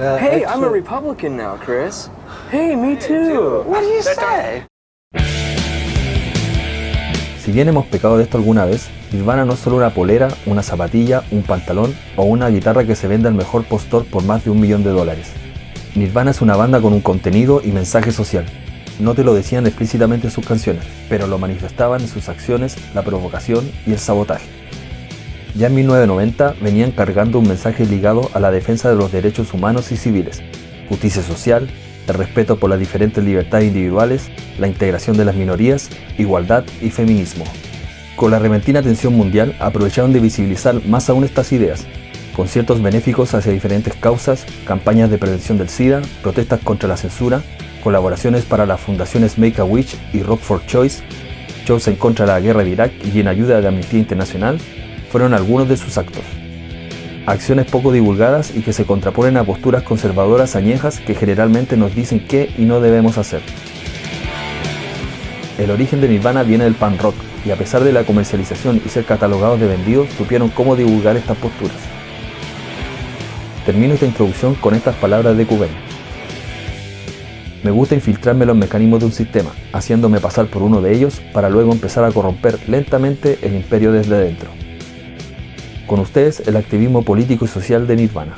Hey, I'm a Republican now, Chris. Hey, me too. What do you say? Si bien hemos pecado de esto alguna vez, Nirvana no es solo una polera, una zapatilla, un pantalón o una guitarra que se vende al mejor postor por más de $1 millón. Nirvana es una banda con un contenido y mensaje social. No te lo decían explícitamente en sus canciones, pero lo manifestaban en sus acciones, la provocación y el sabotaje. Ya en 1990 venían cargando un mensaje ligado a la defensa de los derechos humanos y civiles, justicia social, el respeto por las diferentes libertades individuales, la integración de las minorías, igualdad y feminismo. Con la repentina tensión mundial aprovecharon de visibilizar más aún estas ideas, conciertos benéficos hacia diferentes causas, campañas de prevención del SIDA, protestas contra la censura, colaboraciones para las fundaciones Make-A-Wish y Rock for Choice, shows en contra de la guerra de Irak y en ayuda de Amnistía Internacional, fueron algunos de sus actos. Acciones poco divulgadas y que se contraponen a posturas conservadoras añejas que generalmente nos dicen qué y no debemos hacer. El origen de Nirvana viene del punk rock, y a pesar de la comercialización y ser catalogados de vendidos, supieron cómo divulgar estas posturas. Termino esta introducción con estas palabras de Cobain. Me gusta infiltrarme en los mecanismos de un sistema, haciéndome pasar por uno de ellos para luego empezar a corromper lentamente el imperio desde dentro. Con ustedes, el activismo político y social de Nirvana.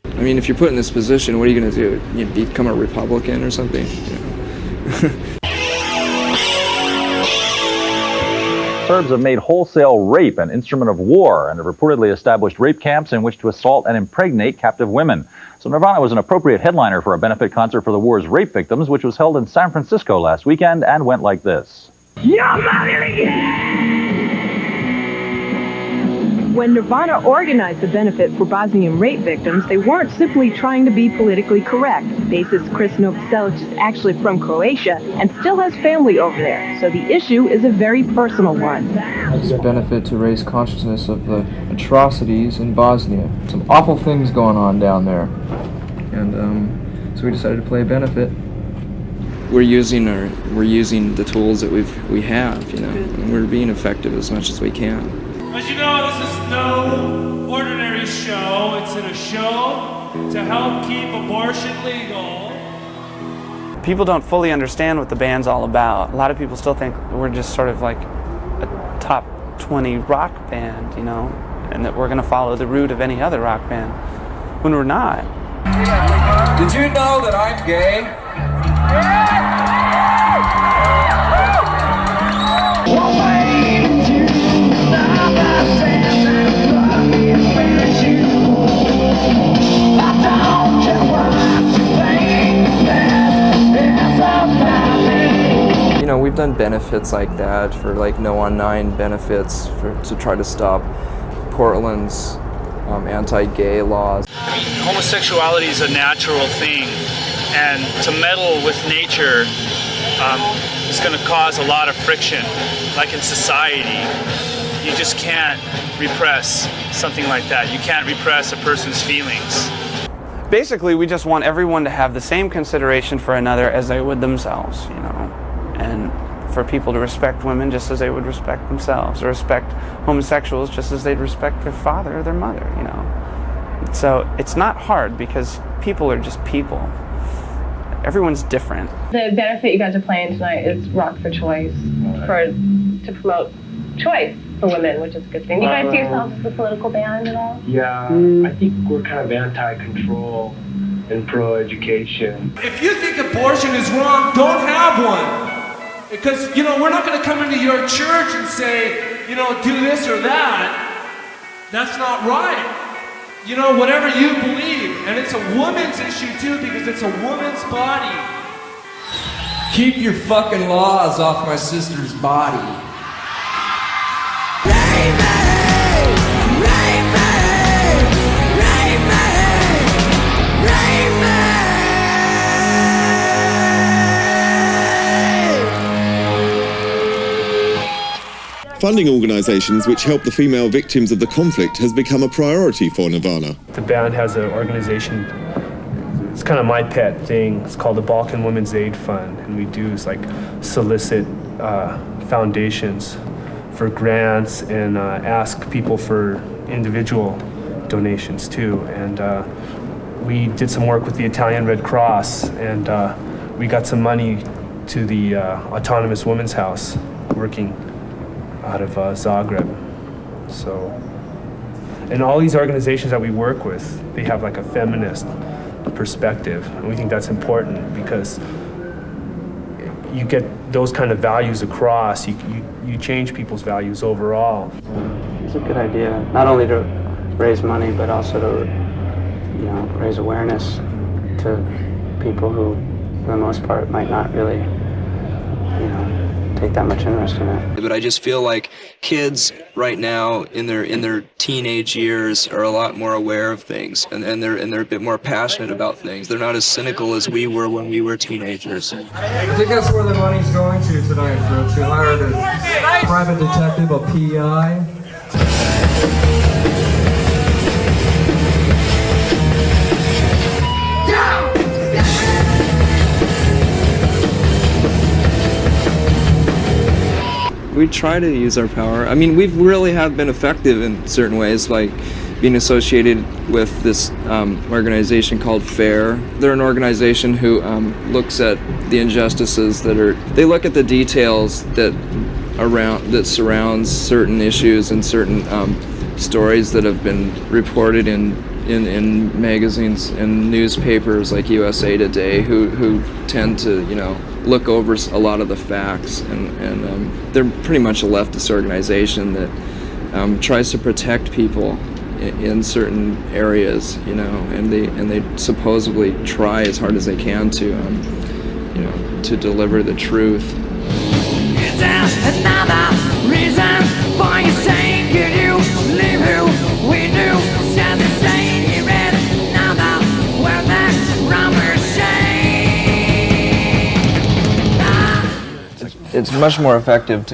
I mean, if you're put in this position, what are you going to do? You become a Republican or something? You know? Serbs have made wholesale rape an instrument of war and have reportedly established rape camps in which to assault and impregnate captive women. So Nirvana was an appropriate headliner for a benefit concert for the war's rape victims, which was held in San Francisco last weekend and went like this. When Nirvana organized the benefit for Bosnian rape victims, they weren't simply trying to be politically correct. Bassist Chris Novoselic is actually from Croatia and still has family over there, so the issue is a very personal one. It's a benefit to raise consciousness of the atrocities in Bosnia. Some awful things going on down there. And so we decided to play a benefit. We're using the tools that we have, you know, and we're being effective as much as we can. As you know, this is no ordinary show. It's in a show to help keep abortion legal. People don't fully understand what the band's all about. A lot of people still think we're just sort of like a top 20 rock band, you know, and that we're going to follow the route of any other rock band, when we're not. Did you know that I'm gay? You know, we've done benefits like that for like No on 9 benefits to try to stop Portland's anti-gay laws. I mean, homosexuality is a natural thing, and to meddle with nature is going to cause a lot of friction. Like in society, you just can't repress something like that. You can't repress a person's feelings. Basically, we just want everyone to have the same consideration for another as they would themselves, you know, and for people to respect women just as they would respect themselves, or respect homosexuals just as they'd respect their father or their mother, you know. So it's not hard because people are just people. Everyone's different. The benefit you guys are playing tonight is Rock for Choice, to promote choice for women, which is a good thing. Do you guys see yourselves as a political band at all? Yeah, I think we're kind of anti-control and pro-education. If you think abortion is wrong, don't have one. Because, you know, we're not going to come into your church and say, you know, do this or that. That's not right. You know, whatever you believe. And it's a woman's issue, too, because it's a woman's body. Keep your fucking laws off my sister's body. Funding organisations which help the female victims of the conflict has become a priority for Nirvana. The band has an organization, it's kind of my pet thing. It's called the Balkan Women's Aid Fund, and we do is like solicit foundations for grants and ask people for individual donations too. And we did some work with the Italian Red Cross, and we got some money to the Autonomous Women's House, working out of Zagreb. So, and all these organizations that we work with, they have like a feminist perspective, and we think that's important because you get those kind of values across, you change people's values overall. It's a good idea, not only to raise money, but also to, you know, raise awareness to people who, for the most part, might not really, you know, take that much interest in it. But I just feel like kids right now in their teenage years are a lot more aware of things, and they're a bit more passionate about things. They're not as cynical as we were when we were teenagers. I think that's where the money's going to tonight, folks. We hired a private detective, a PI. We try to use our power. I mean, we've really have been effective in certain ways, like being associated with this organization called FAIR. They're an organization who looks at the injustices they look at the details that surrounds certain issues and certain stories that have been reported in magazines and newspapers like USA Today, who tend to, you know, look over a lot of the facts, and they're pretty much a leftist organization that tries to protect people in certain areas, you know, and they supposedly try as hard as they can to, you know, to deliver the truth. Is there another reason for you saying you do live who we do? Said the same here and another where that rumor shame. It's much more effective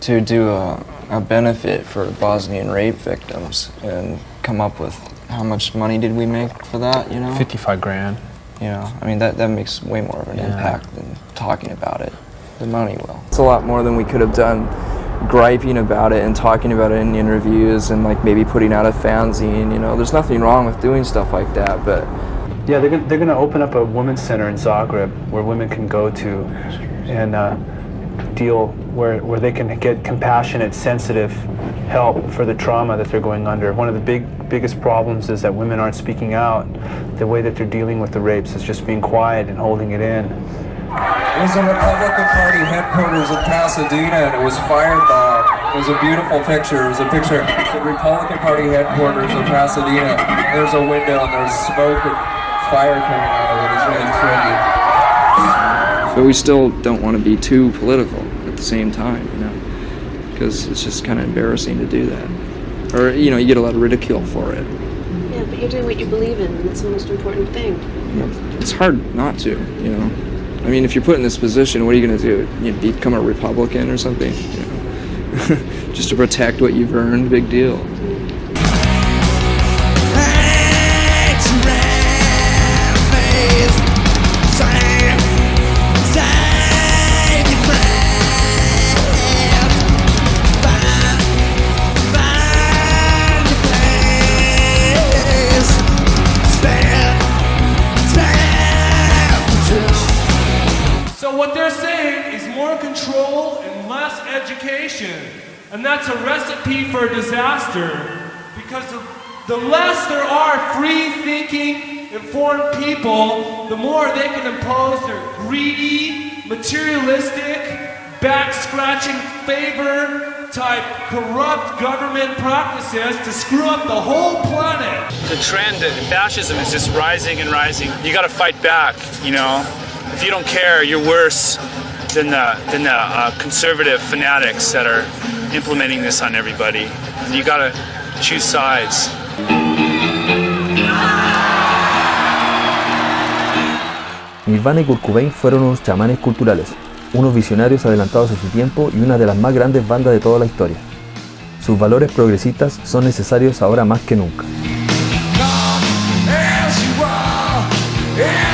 to do a benefit for Bosnian rape victims and come up with how much money did we make for that, you know? 55 grand. You know, I mean, that makes way more of an impact than talking about it. The money will. It's a lot more than we could have done griping about it and talking about it in interviews and like maybe putting out a fanzine, you know. There's nothing wrong with doing stuff like that, but... Yeah, they're going to open up a women's center in Zagreb where women can go to and deal, where they can get compassionate, sensitive help for the trauma that they're going under. One of the biggest problems is that women aren't speaking out. The way that they're dealing with the rapes is just being quiet and holding it in. It was the Republican Party headquarters in Pasadena, and it was firebombed. It was a beautiful picture. It was a picture of the Republican Party headquarters in Pasadena. There's a window, and there's smoke and fire coming out of it. It's really pretty. But we still don't want to be too political at the same time, you know, because it's just kind of embarrassing to do that. Or, you know, you get a lot of ridicule for it. Yeah, but you're doing what you believe in, and that's the most important thing. It's hard not to, you know. I mean, if you're put in this position, what are you going to do? You become a Republican or something? You know? Just to protect what you've earned, big deal. What they're saying is more control and less education. And that's a recipe for disaster. Because the less there are free-thinking, informed people, the more they can impose their greedy, materialistic, back-scratching favor-type corrupt government practices to screw up the whole planet. The trend of fascism is just rising and rising. You gotta fight back, you know? If you don't care, you're worse than the conservative fanatics that are implementing this on everybody. And you gotta choose sides. Nirvana y Kurt Cobain fueron unos chamanes culturales, unos visionarios adelantados a su tiempo y una de las más grandes bandas de toda la historia. Sus valores progresistas son necesarios ahora más que nunca. As you are,